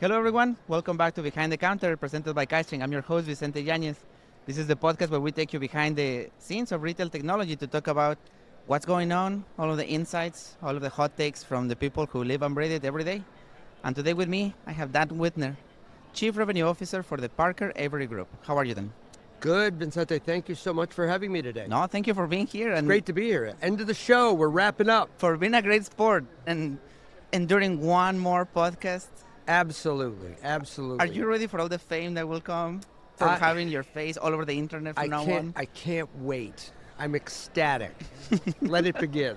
Hello, everyone. Welcome back to Behind the Counter, presented by Kaizen. I'm your host, Vicente Yañez. This is the podcast where we take you behind the scenes of retail technology to talk about what's going on, all of the insights, all of the hot takes from the people who live and breathe it every day. And today with me, I have Dan Wittner, Chief Revenue Officer for the Parker Avery Group. How are you, Dan? Good, Vicente. Thank you so much for having me today. No, thank you for being here. And Great to be here. End of the show. We're wrapping up. for being a great sport and enduring one more podcast. Absolutely. Absolutely. Are you ready for all the fame that will come from having your face all over the internet from now on? I can't wait. I'm ecstatic. Let it begin.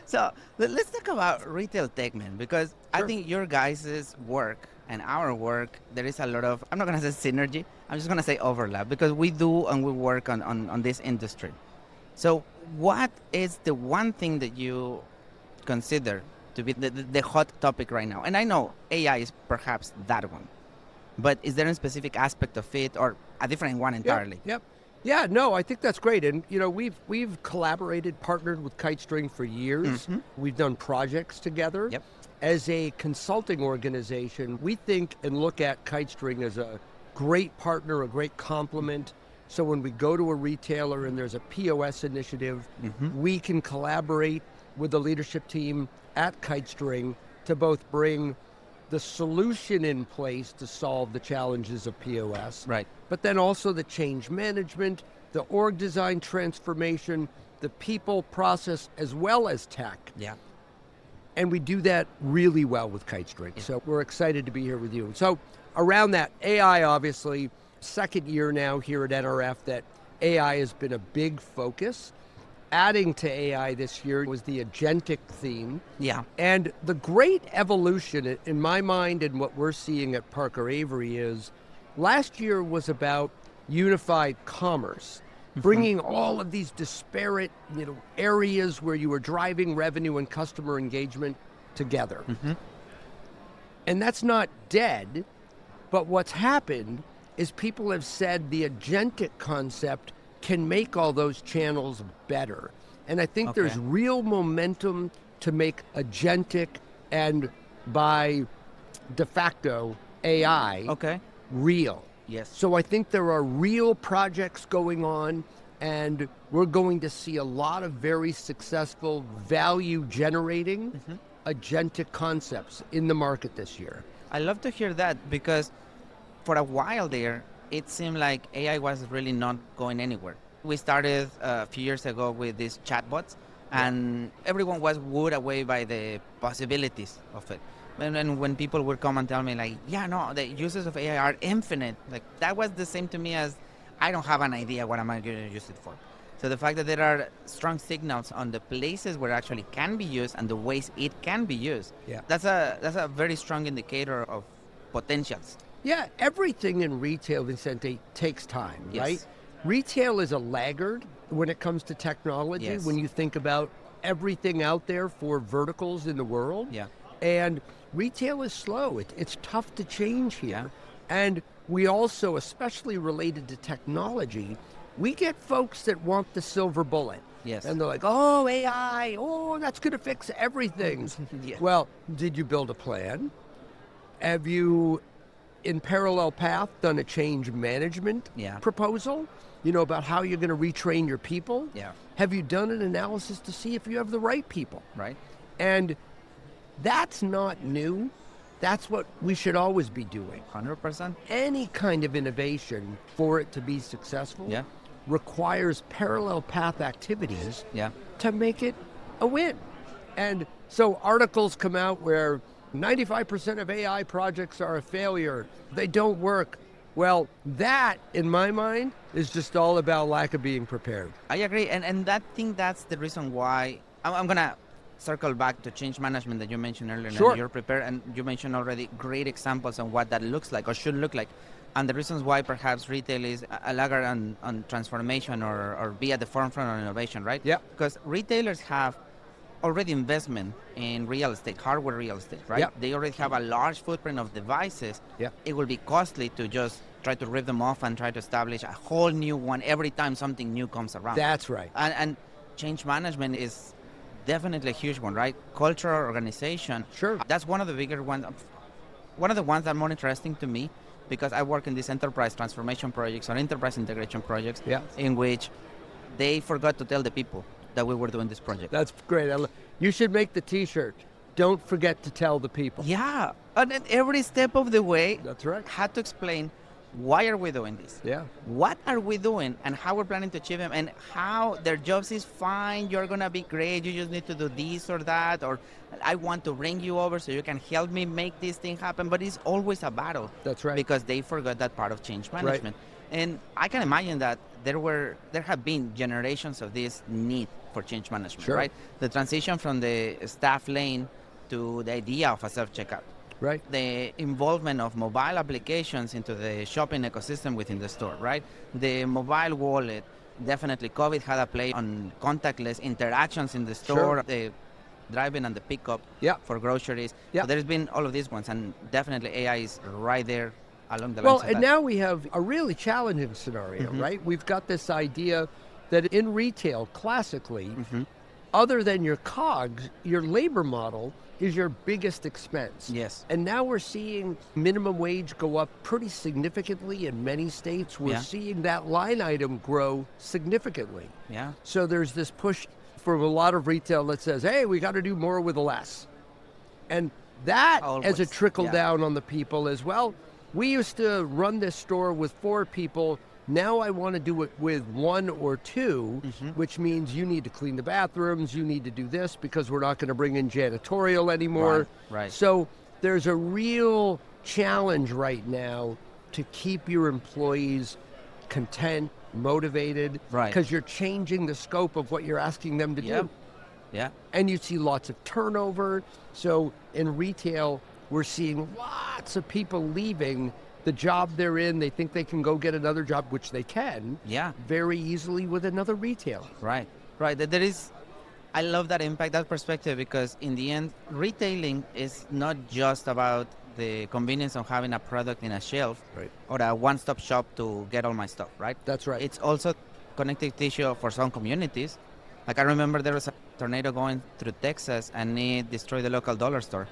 So let's talk about retail tech, man, because I Sure. think your guys' work and our work, there is a lot of, I'm not going to say synergy, I'm just going to say overlap, because we do and we work on this industry. So what is the one thing that you consider to be the hot topic right now? And I know AI is perhaps that one, but is there a specific aspect of it or a different one entirely? Yep. Yeah, no, I think that's great. And, you know, we've collaborated, partnered with KiteString for years. Mhm. We've done projects together. Yep. As a consulting organization, we think and look at KiteString as a great partner, a great complement. So when we go to a retailer and there's a POS initiative, we can collaborate with the leadership team at KiteString to both bring the solution in place to solve the challenges of POS, Right. but then also the change management, the org design transformation, the people process, as well as tech. Yeah. And we do that really well with KiteString. Yeah. So we're excited to be here with you. So around that, AI, obviously, second year now here at NRF that AI has been a big focus. Adding to AI this year was the agentic theme. Yeah. And the great evolution, in my mind, and what we're seeing at Parker Avery is last year was about unified commerce, bringing all of these disparate, areas where you were driving revenue and customer engagement together. And that's not dead, but what's happened is people have said the agentic concept can make all those channels better. And I think there's Okay. real momentum to make agentic and by de facto AI Okay. real. Yes. So I think there are real projects going on, and we're going to see a lot of very successful value generating agentic concepts in the market this year. I love to hear that because for a while there, it seemed like AI was really not going anywhere. We started a few years ago with these chatbots, and everyone was wooed away by the possibilities of it. And when people would come and tell me like, yeah, no, the uses of AI are infinite, like that was the same to me as I don't have an idea what am I going to use it for. So the fact that there are strong signals on the places where it actually can be used and the ways it can be used, Yeah. that's a very strong indicator of potentials. Yeah, everything in retail, Vicente, takes time, Yes. right? Retail is a laggard when it comes to technology, Yes. when you think about everything out there for verticals in the world. Yeah. And retail is slow. It's tough to change here. Yeah. And we also, especially related to technology, we get folks that want the silver bullet. Yes. And they're like, oh, AI, oh, that's going to fix everything. Yeah. Well, did you build a plan? Have you, in parallel path, done a change management Yeah. proposal? About how you're going to retrain your people? Yeah. Have you done an analysis to see if you have the right people? Right. And that's not new. That's what we should always be doing. 100%. Any kind of innovation, for it to be successful, Yeah. requires parallel path activities Yeah. to make it a win. And so articles come out where 95% of AI projects are a failure. They don't work. Well, that, in my mind, is just all about lack of being prepared. I agree. And that's the reason why I'm going to circle back to change management that you mentioned earlier. Sure. And you're prepared, and you mentioned already great examples on what that looks like or should look like. And the reasons why perhaps retail is a laggard on transformation or be at the forefront of innovation, right? Yeah. Because retailers have already investment in real estate, hardware real estate, right? Yeah. They already have a large footprint of devices. Yeah. It will be costly to just try to rip them off and try to establish a whole new one every time something new comes around. That's right. And change management is definitely a huge one, right? Cultural organization. Sure. That's one of the bigger ones. one of the ones that are more interesting to me, because I work in these enterprise transformation projects or enterprise integration projects, Yeah. in which they forgot to tell the people that we were doing this project. That's great. You should make the T-shirt. Don't forget to tell the people. Yeah, and then every step of the way, That's right. had to explain why are we doing this? Yeah. What are we doing and how we're planning to achieve them, and how their jobs is fine, you're gonna be great, you just need to do this or that, or I want to bring you over so you can help me make this thing happen, but it's always a battle. That's right. Because they forgot that part of change management. And I can imagine that there have been generations of this need for change management, Sure. right? The transition from the staff lane to the idea of a self-checkout. Right. The involvement of mobile applications into the shopping ecosystem within the store, right? The mobile wallet, definitely COVID had a play on contactless interactions in the store, Sure. the driving and the pickup Yeah. for groceries. Yeah. So there's been all of these ones, and definitely AI is right there along the Well, lines of and that. now we have a really challenging scenario, right? We've got this idea that in retail, classically, other than your COGS, your labor model is your biggest expense. Yes. And now we're seeing minimum wage go up pretty significantly in many states. We're Yeah. seeing that line item grow significantly. Yeah. So there's this push from a lot of retail that says, hey, we got to do more with less. And that as a Always, trickle yeah. down on the people as well. We used to run this store with 4 people. Now I want to do it with 1 or 2, which means you need to clean the bathrooms, you need to do this because we're not going to bring in janitorial anymore. Right. So there's a real challenge right now to keep your employees content, motivated, Right. because you're changing the scope of what you're asking them to Yeah. do. Yeah. And you see lots of turnover. So in retail, we're seeing lots of people leaving the job they're in. They think they can go get another job, which they can Yeah. very easily with another retailer. Right. Right. There is, I love that impact, that perspective, because in the end, retailing is not just about the convenience of having a product in a shelf Right. or a one-stop shop to get all my stuff, right? That's right. It's also connective tissue for some communities. Like I remember there was a tornado going through Texas and it destroyed the local dollar store.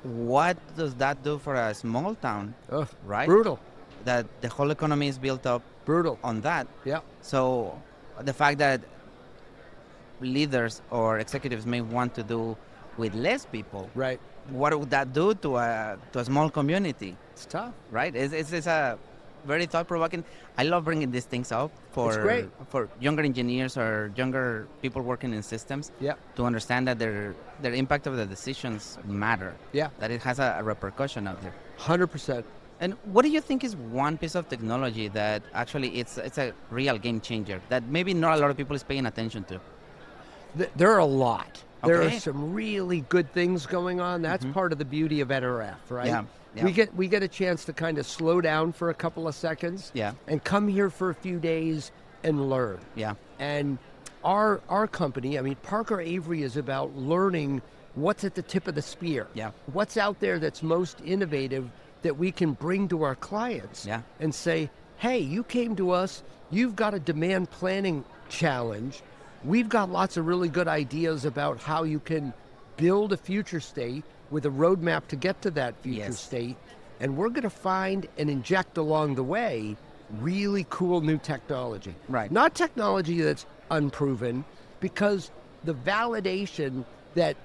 What does that do for a small town, Ugh, right? brutal, That the whole economy is built up brutal. on that. Yeah, So the fact that leaders or executives may want to do with less people, right. what would that do to a small community, It's tough. right? It's a very thought-provoking. I love bringing these things up It's great. for younger engineers or younger people working in systems Yeah, to understand that their impact of the decisions matter, yeah, that it has a repercussion out there. 100%. And what do you think is one piece of technology that actually it's a real game changer that maybe not a lot of people is paying attention to? There are a lot. There are Okay. some really good things going on. That's part of the beauty of NRF, right? Yeah, yeah. We get a chance to kind of slow down for a couple of seconds Yeah. and come here for a few days and learn. Yeah. And our company, I mean, Parker Avery is about learning what's at the tip of the spear. Yeah. What's out there that's most innovative that we can bring to our clients Yeah. and say, hey, you came to us, you've got a demand planning challenge. We've got lots of really good ideas about how you can build a future state with a roadmap to get to that future Yes. state. And we're going to find and inject along the way really cool new technology. Right. Not technology that's unproven, because the validation that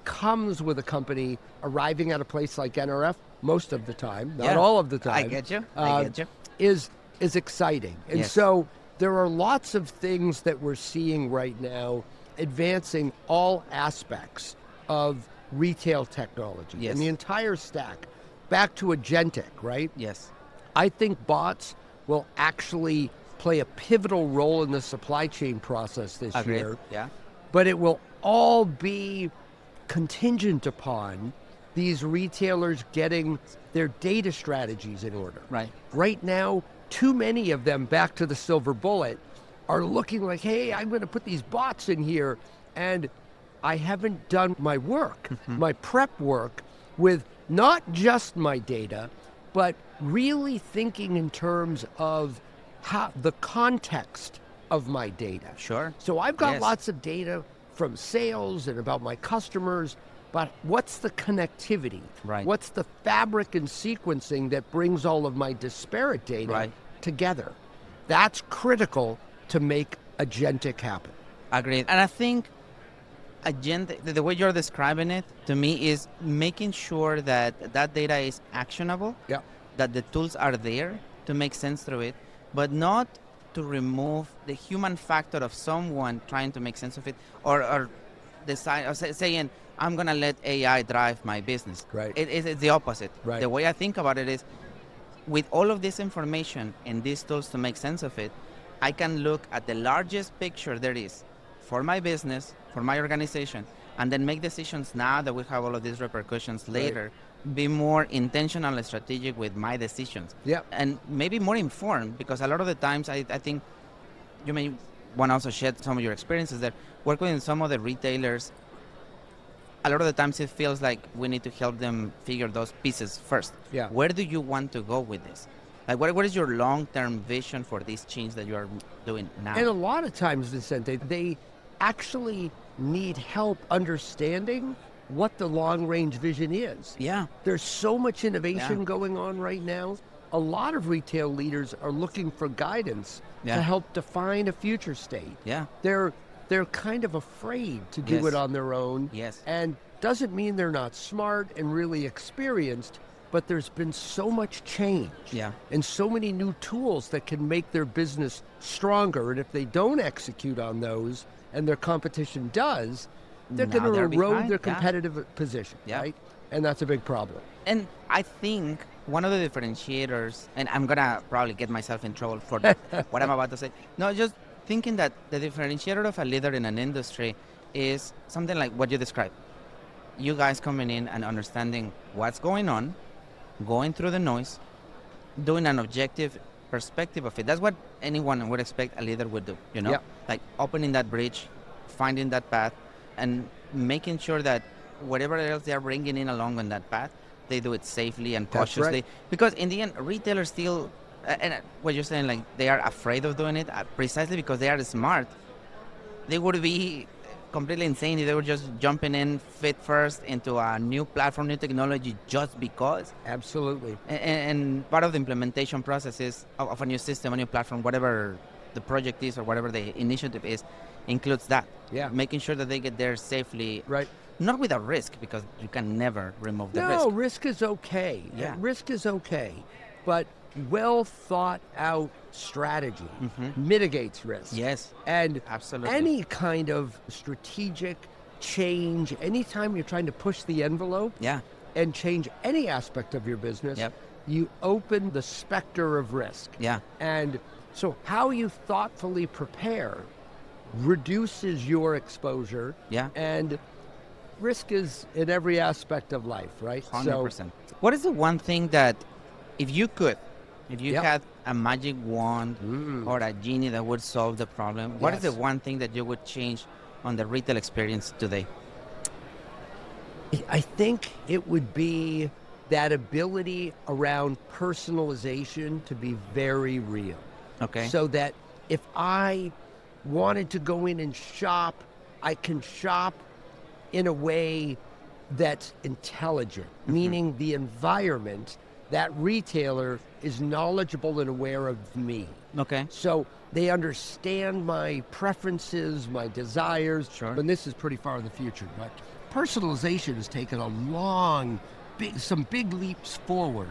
comes with a company arriving at a place like NRF most of the time, not Yeah. all of the time. I get you. I get you. Is exciting. And Yes. so there are lots of things that we're seeing right now advancing all aspects of retail technology Yes. and the entire stack. Back to agentic, right? Yes. I think bots will actually play a pivotal role in the supply chain process this Agreed. year, Yeah. but it will all be contingent upon these retailers getting their data strategies in order. Right. Right now, too many of them, back to the silver bullet, are looking like, hey, I'm going to put these bots in here, and I haven't done my work, my prep work, with not just my data, but really thinking in terms of how the context of my data. Sure. So I've got Yes. lots of data from sales and about my customers, but what's the connectivity? Right. What's the fabric and sequencing that brings all of my disparate data together? That's critical to make agentic happen. Agreed. And I think the way you're describing it to me is making sure that that data is actionable, that the tools are there to make sense through it, but not to remove the human factor of someone trying to make sense of it, or decide, or saying, I'm going to let AI drive my business. Right. It's the opposite. Right. The way I think about it is, with all of this information and these tools to make sense of it, I can look at the largest picture there is for my business, for my organization, and then make decisions now that we have all of these repercussions later, be more intentional and strategic with my decisions. And maybe more informed, because a lot of the times I think you may want to also share some of your experiences there. Working with some of the retailers, a lot of the times it feels like we need to help them figure those pieces first. Where do you want to go with this? Like, what is your long-term vision for this change that you are doing now? And a lot of times, Vicente, they actually need help understanding what the long-range vision is. There's so much innovation going on right now. A lot of retail leaders are looking for guidance to help define a future state. They're kind of afraid to do it on their own. And doesn't mean they're not smart and really experienced, but there's been so much change and so many new tools that can make their business stronger. And if they don't execute on those and their competition does, they're going to erode their competitive position, right? And that's a big problem. And I think one of the differentiators, and I'm going to probably get myself in trouble for what I'm about to say. No, just thinking that the differentiator of a leader in an industry is something like what you described. You guys coming in and understanding what's going on, going through the noise, doing an objective perspective of it. That's what anyone would expect a leader would do, you know? Like opening that bridge, finding that path, and making sure that whatever else they are bringing in along on that path, they do it safely and cautiously. Because in the end, retailers still, and what you're saying, like they are afraid of doing it precisely because they are smart. They would be completely insane if they were just jumping in fit first into a new platform, new technology just because. Absolutely. And part of the implementation process is of a new system, a new platform, whatever the project is or whatever the initiative is, includes that. Making sure that they get there safely. Not with a risk, because you can never remove the risk. No, risk is okay. Risk is okay. But well thought out strategy mitigates risk. And absolutely. Any kind of strategic change, anytime you're trying to push the envelope and change any aspect of your business, you open the specter of risk. And so how you thoughtfully prepare reduces your exposure. And risk is in every aspect of life, right? 100%. So, what is the one thing that, if you had a magic wand or a genie that would solve the problem, what is the one thing that you would change on the retail experience today? I think it would be that ability around personalization to be very real. So that if I wanted to go in and shop, I can shop in a way that's intelligent, meaning the environment, that retailer is knowledgeable and aware of me. So they understand my preferences, my desires, and this is pretty far in the future, but personalization has taken some big leaps forward.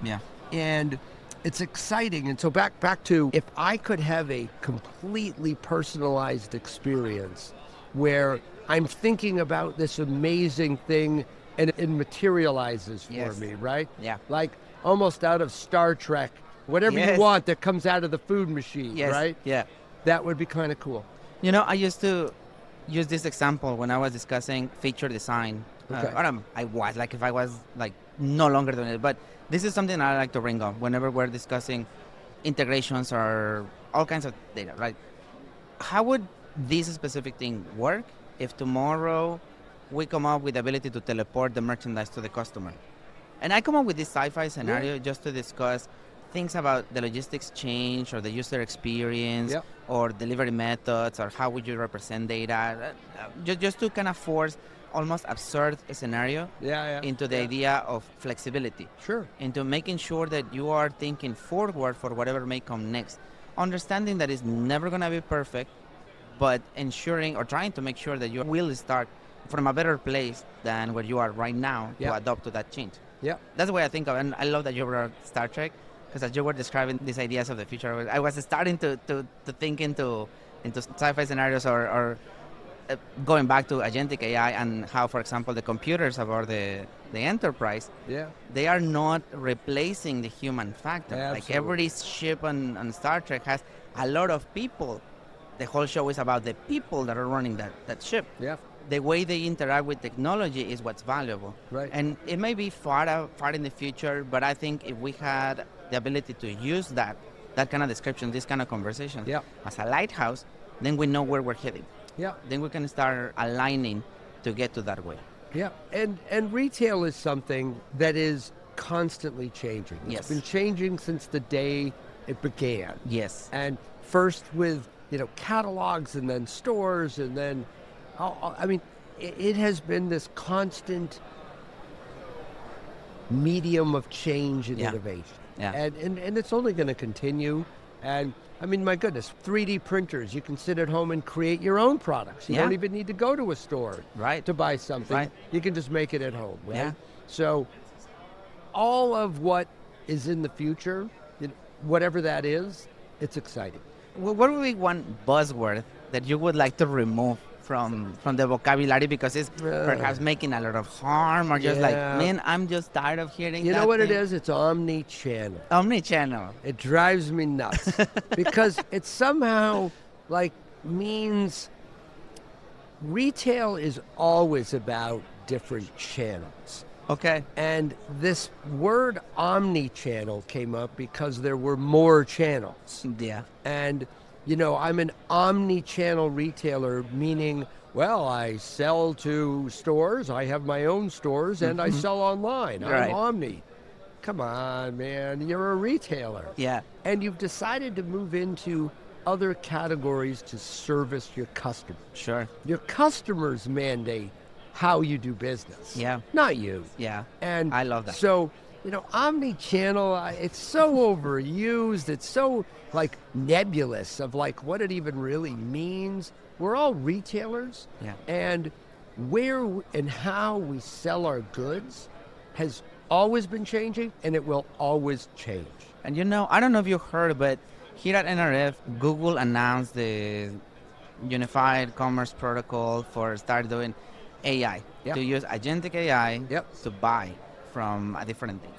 And it's exciting. And so back to, if I could have a completely personalized experience where I'm thinking about this amazing thing and it materializes for me, right? Like almost out of Star Trek, whatever you want that comes out of the food machine, right? That would be kind of cool. You know, I used to use this example when I was discussing feature design. I was no longer doing it, but this is something I like to bring up whenever we're discussing integrations or all kinds of data, right? How would this specific thing work if tomorrow we come up with the ability to teleport the merchandise to the customer? And I come up with this sci-fi scenario just to discuss things about the logistics change or the user experience or delivery methods or how would you represent data, just to kind of force almost absurd scenario into the idea of flexibility, Sure. into making sure that you are thinking forward for whatever may come next. Understanding that it's never going to be perfect, but ensuring or trying to make sure that you will start from a better place than where you are right now to adapt to that change. Yeah. That's the way I think of it. And I love that you brought Star Trek, because as you were describing these ideas of the future, I was starting to think into sci-fi scenarios or going back to agentic AI and how, for example, the computers aboard the Enterprise, they are not replacing the human factor. Like every ship on Star Trek has a lot of people. The whole show is about the people that are running that ship. Yeah. The way they interact with technology is what's valuable. Right. And it may be far in the future, but I think if we had the ability to use that kind of description, this kind of conversation as a lighthouse, then we know where we're heading. Yeah. Then we can start aligning to get to that way. Yeah. And retail is something that is constantly changing. It's been changing since the day it began. Yes. And first with, catalogs, and then stores, and then, it has been this constant medium of change and innovation. Yeah. And it's only going to continue. And my goodness, 3D printers, you can sit at home and create your own products. You don't even need to go to a store to buy something. Right. You can just make it at home, right? Yeah. So all of what is in the future, whatever that is, it's exciting. Well, what would be one buzzword that you would like to remove from the vocabulary because it's perhaps making a lot of harm, or just like, man, I'm just tired of hearing that. You know what thing. it is? It's omnichannel. Omnichannel. It drives me nuts because it somehow means retail is always about different channels. Okay. And this word omnichannel came up because there were more channels. Yeah. And, I'm an omnichannel retailer, meaning, well, I sell to stores, I have my own stores, and I sell online. I'm omni. Come on, man, you're a retailer. Yeah. And you've decided to move into other categories to service your customers. Sure. Your customers mandate how you do business. Yeah. Not you. Yeah. And I love that. So, omni-channel, it's so overused. It's so nebulous of what it even really means. We're all retailers. Yeah. And where and how we sell our goods has always been changing, and it will always change. And I don't know if you heard, but here at NRF, Google announced the Unified Commerce Protocol for start doing AI, to use agentic AI to buy from a different thing.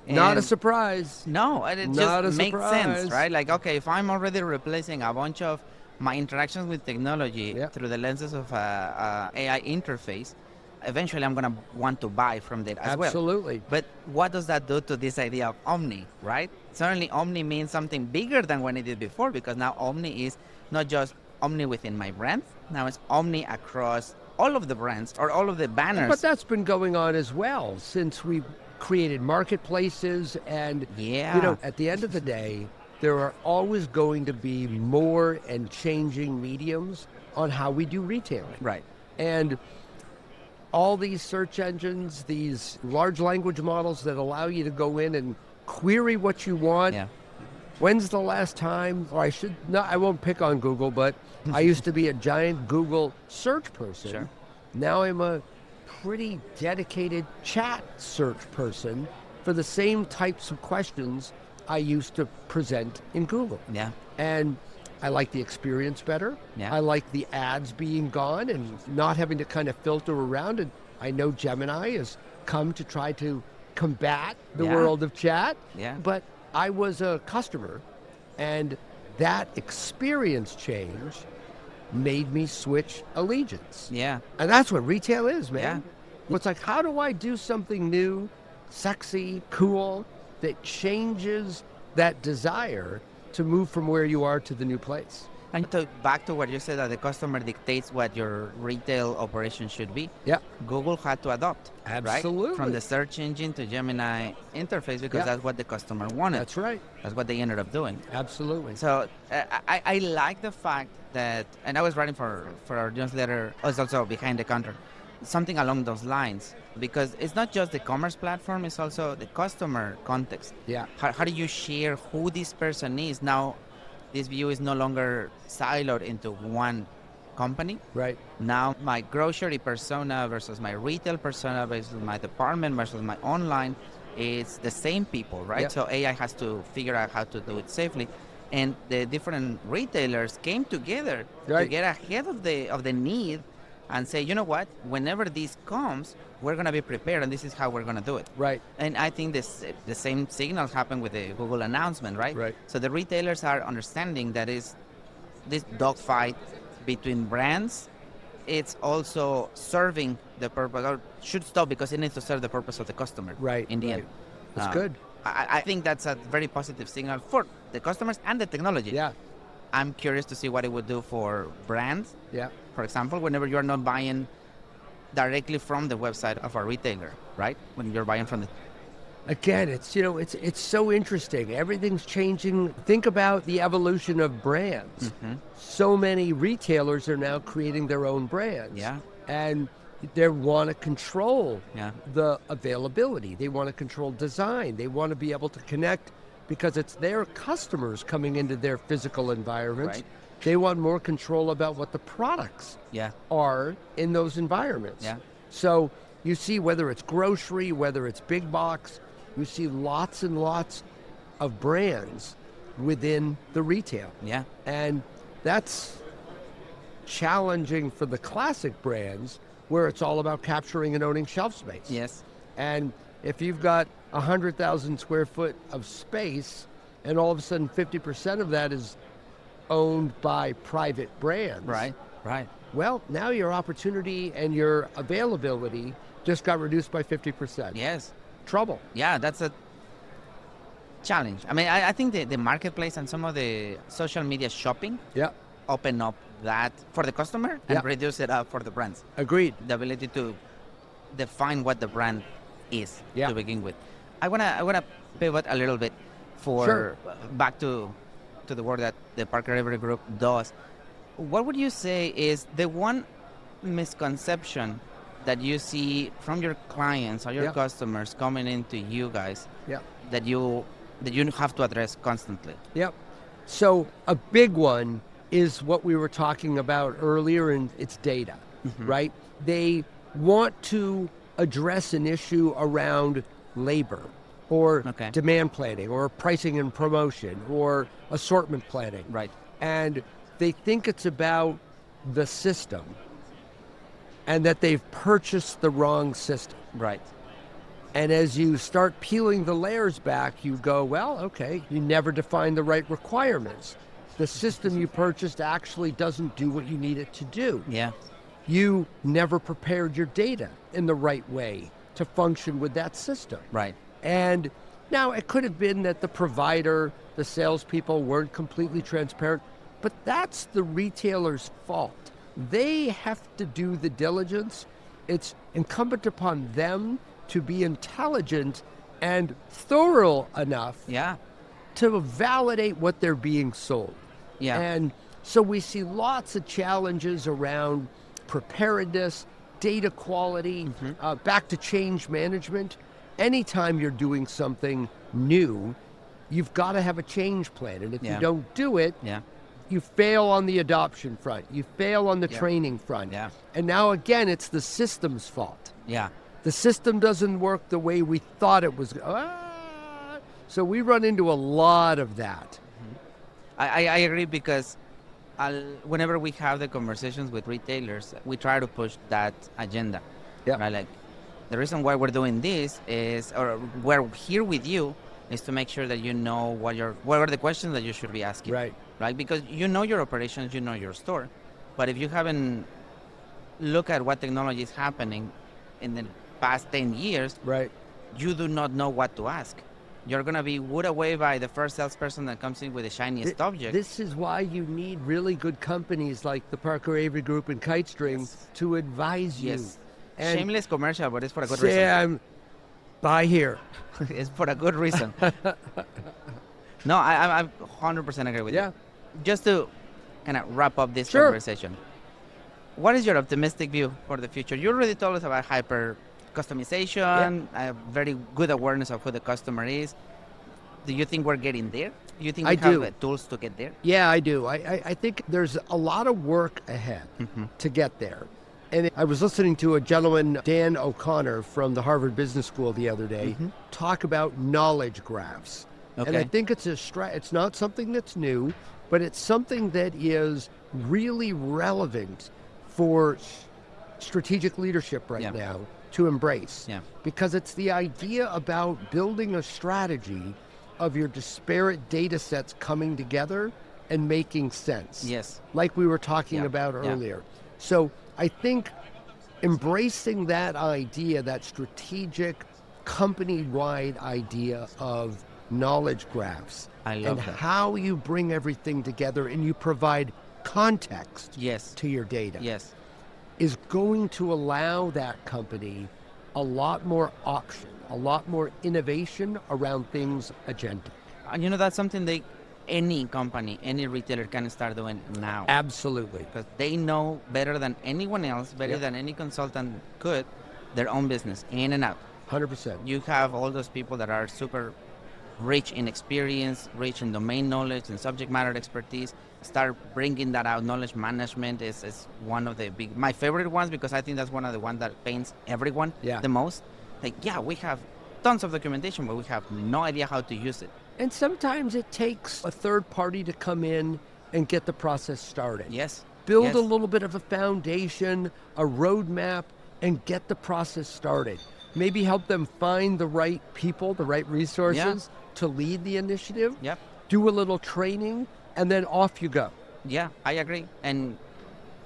And not a surprise. No, and it Not just a makes surprise. sense, right? Like, okay, if I'm already replacing a bunch of my interactions with technology through the lenses of a AI interface, eventually I'm going to want to buy from that as well. Absolutely. But what does that do to this idea of omni, right? Certainly omni means something bigger than when it did before, because now omni is not just omni within my brand, now it's omni across all of the brands or all of the banners. But that's been going on as well since we created marketplaces, and at the end of the day, there are always going to be more and changing mediums on how we do retailing. Right. And all these search engines, these large language models that allow you to go in and query what you want. Yeah. When's the last time, or I won't pick on Google, but I used to be a giant Google search person. Sure. Now I'm a pretty dedicated chat search person for the same types of questions I used to present in Google. Yeah. And I like the experience better. Yeah. I like the ads being gone and not having to kind of filter around. And I know Gemini has come to try to combat the world of chat. Yeah. But I was a customer, and that experience change made me switch allegiance. Yeah. And that's what retail is, man. Yeah. It's like, how do I do something new, sexy, cool, that changes that desire to move from where you are to the new place? And back to what you said, that the customer dictates what your retail operation should be. Yeah. Google had to adopt. Absolutely. Right? From the search engine to Gemini interface, because that's what the customer wanted. That's right. That's what they ended up doing. Absolutely. So I like the fact that, and I was writing for our newsletter, I was also behind the counter, something along those lines, because it's not just the commerce platform, it's also the customer context. Yeah. How do you share who this person is? Now, this view is no longer siloed into one company. Right. Now, my grocery persona versus my retail persona versus my department versus my online, it's the same people, right? Yep. So AI has to figure out how to do it safely. And the different retailers came together to Right. get ahead of the need and say, you know what, whenever this comes, we're going to be prepared, and this is how we're going to do it. Right. And I think the same signals happen with the Google announcement, right? Right. So the retailers are understanding that is this dogfight between brands. It's also serving the purpose, or should stop, because it needs to serve the purpose of the customer. Right. In the right. end, That's good. I think that's a very positive signal for the customers and the technology. Yeah. I'm curious to see what it would do for brands. Yeah. For example, whenever you're not buying directly from the website of a retailer, right? When you're buying from the Again, it's so interesting. Everything's changing. Think about the evolution of brands. So many retailers are now creating their own brands. Yeah. And they want to control Yeah. the availability. They want to control design. They want to be able to connect because it's their customers coming into their physical environments. Right. They want more control about what the products Yeah. are in those environments. Yeah. So you see, whether it's grocery, whether it's big box, you see lots and lots of brands within the retail. Yeah. And that's challenging for the classic brands where it's all about capturing and owning shelf space. Yes. And if you've got 100,000 square foot of space and all of a sudden 50% of that is owned by private brands. Right. Right. Well, now your opportunity and your availability just got reduced by 50%. Yes. Trouble. Yeah, that's a challenge. I mean, I think the marketplace and some of the social media shopping Yeah. open up that for the customer and Yeah. reduce it up for the brands. Agreed. The ability to define what the brand is Yeah. to begin with. I wanna pivot a little bit for Sure. back to the work that the Parker Avery Group does. What would you say is the one misconception that you see from your clients or your Yeah. customers coming into you guys Yeah. that you have to address constantly? Yep. So a big one is what we were talking about earlier, and it's data, right? They want to address an issue around labor or Okay. demand planning or pricing and promotion or assortment planning. Right. And they think it's about the system and that they've purchased the wrong system. Right. And as you start peeling the layers back, you go, well, okay, you never defined the right requirements. The system you purchased actually doesn't do what you need it to do. Yeah. You never prepared your data in the right way to function with that system. Right. And now it could have been that the provider, the salespeople weren't completely transparent, but that's the retailer's fault. They have to do the diligence. It's incumbent upon them to be intelligent and thorough enough Yeah. to validate what they're being sold. Yeah. And so we see lots of challenges around preparedness, data quality, back to change management. Anytime you're doing something new, you've got to have a change plan. And if Yeah. you don't do it, Yeah. you fail on the adoption front. You fail on the Yeah. training front. Yeah. And now again, it's the system's fault. Yeah. The system doesn't work the way we thought it was. So we run into a lot of that. I agree, because whenever we have the conversations with retailers, we try to push that agenda. Yeah. Right? Like, the reason why we're doing this is, or we're here with you, is to make sure that you know what are the questions that you should be asking. Right. Right? Because you know your operations, you know your store. But if you haven't looked at what technology is happening in the past 10 years, Right. you do not know what to ask. You're going to be wooed away by the first salesperson that comes in with the shiniest object. This is why you need really good companies like the Parker Avery Group and KiteString Yes. to advise you. Yes. And Shameless commercial, but it's for a good say, reason. buy here. It's for a good reason. No, I 100% agree with Yeah. you. Just to kind of wrap up this Sure. conversation, What is your optimistic view for the future? You already told us about hyper Yeah, customization, a very good awareness of who the customer is. Do you think we're getting there? Do you think I we have do. tools to get there? Yeah, I do. I think there's a lot of work ahead to get there. And I was listening to a gentleman, Dan O'Connor from the Harvard Business School the other day, talk about knowledge graphs. And I Okay. think it's not something that's new, but it's something that is really relevant for strategic leadership right Yeah. now to embrace. Yeah. Because it's the idea about building a strategy of your disparate data sets coming together and making sense. Yes. Like we were talking Yeah. about Yeah. earlier. So I think embracing that idea, that strategic company-wide idea of knowledge graphs I love and that. how you bring everything together and you provide context Yes. to your data Yes. is going to allow that company a lot more option, a lot more innovation around things agentic. And that's something any company, any retailer can start doing now. Absolutely. Because they know better than anyone else, better Yep. than any consultant could, their own business, in and out. 100%. You have all those people that are super rich in experience, rich in domain knowledge and subject matter expertise. Start bringing that out. Knowledge management is one of my favorite ones, because I think that's one of the ones that pains everyone Yeah. the most. Like, yeah, we have tons of documentation, but we have no idea how to use it. And sometimes it takes a third party to come in and get the process started. Yes. Build Yes. a little bit of a foundation, a roadmap, and get the process started. Maybe help them find the right people, the right resources to lead the initiative. Yep. Do a little training, and then off you go. Yeah, I agree. And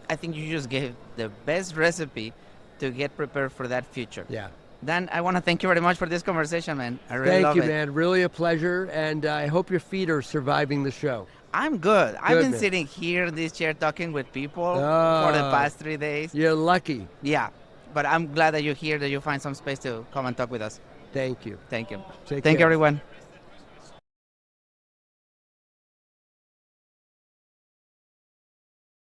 I think you just gave the best recipe to get prepared for that future. Yeah. Dan, I want to thank you very much for this conversation, man. I really Thank love you, it. man. Really a pleasure. And I hope your feet are surviving the show. I'm good. I've been man. sitting here in this chair talking with people for the Oh. past 3 days. You're lucky. Yeah, but I'm glad that you're here, that you find some space to come and talk with us. Thank you. Thank you. Take Thank you, care. everyone.